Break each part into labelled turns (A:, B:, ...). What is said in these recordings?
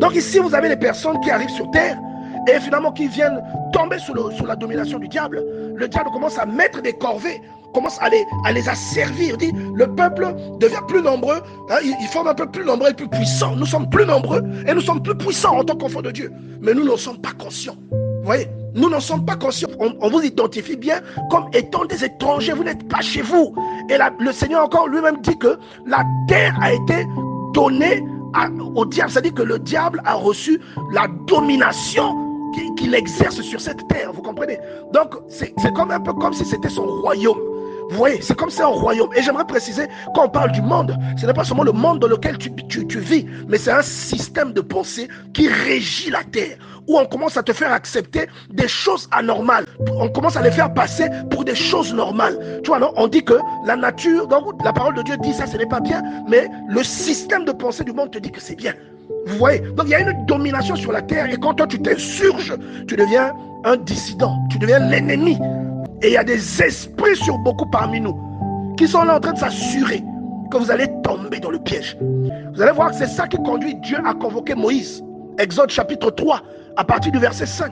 A: Donc ici, vous avez des personnes qui arrivent sur terre et finalement qui viennent tomber sous la domination du diable. Le diable commence à mettre des corvées, commence à les asservir. Dit, le peuple devient plus nombreux, hein, il forme un peu plus nombreux et plus puissants. Nous sommes plus nombreux et nous sommes plus puissants en tant qu'enfants de Dieu. Mais nous n'en sommes pas conscients. Vous voyez, nous n'en sommes pas conscients. On vous identifie bien comme étant des étrangers. Vous n'êtes pas chez vous. Et le Seigneur encore lui-même dit que la terre a été donnée au diable. C'est-à-dire que le diable a reçu la domination qu'il exerce sur cette terre. Vous comprenez? Donc, c'est comme un peu comme si c'était son royaume. Vous voyez, c'est comme c'est un royaume. Et j'aimerais préciser, quand on parle du monde, ce n'est pas seulement le monde dans lequel tu vis, mais c'est un système de pensée qui régit la terre, où on commence à te faire accepter des choses anormales. On commence à les faire passer pour des choses normales. Tu vois, non? On dit que la nature, donc la parole de Dieu dit ça, ce n'est pas bien, mais le système de pensée du monde te dit que c'est bien. Vous voyez? Donc il y a une domination sur la terre, et quand toi tu t'insurges, tu deviens un dissident, tu deviens l'ennemi. Et il y a des esprits sur beaucoup parmi nous qui sont là en train de s'assurer que vous allez tomber dans le piège. Vous allez voir que c'est ça qui conduit Dieu à convoquer Moïse. Exode chapitre 3, à partir du verset 5.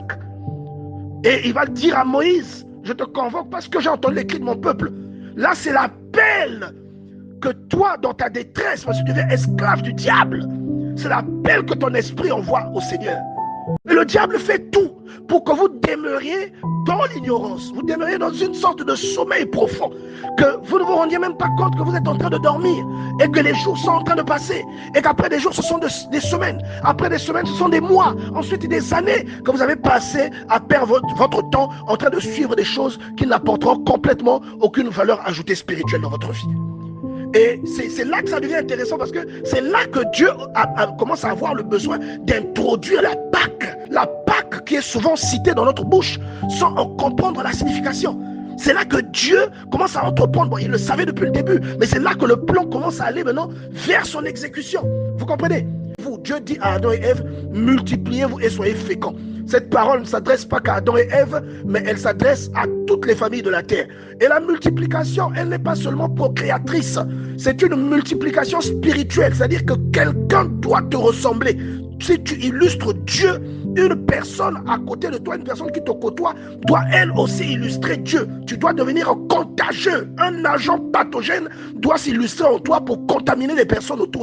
A: Et il va dire à Moïse, je te convoque parce que j'ai entendu les cris de mon peuple. Là, c'est l'appel que toi, dans ta détresse, parce que tu deviens esclave du diable, c'est l'appel que ton esprit envoie au Seigneur. Et le diable fait tout pour que vous demeuriez dans l'ignorance. Vous demeuriez dans une sorte de sommeil profond. Que vous ne vous rendiez même pas compte que vous êtes en train de dormir. Et que les jours sont en train de passer. Et qu'après des jours, ce sont des semaines. Après des semaines, ce sont des mois. Ensuite, des années que vous avez passé à perdre votre temps en train de suivre des choses qui n'apporteront complètement aucune valeur ajoutée spirituelle dans votre vie. Et c'est là que ça devient intéressant, parce que c'est là que Dieu commence à avoir le besoin d'introduire la Pâque. La Pâque qui est souvent citée dans notre bouche sans en comprendre la signification. C'est là que Dieu commence à entreprendre. Bon, il le savait depuis le début, mais c'est là que le plan commence à aller maintenant vers son exécution. Vous comprenez? Dieu dit à Adam et Ève, multipliez-vous et soyez féconds. Cette parole ne s'adresse pas qu'à Adam et Ève, mais elle s'adresse à toutes les familles de la terre. Et la multiplication, elle n'est pas seulement procréatrice, c'est une multiplication spirituelle, c'est-à-dire que quelqu'un doit te ressembler. Si tu illustres Dieu, une personne à côté de toi, une personne qui te côtoie, doit elle aussi illustrer Dieu. Tu dois devenir contagieux. Un agent pathogène doit s'illustrer en toi pour contaminer les personnes autour de toi.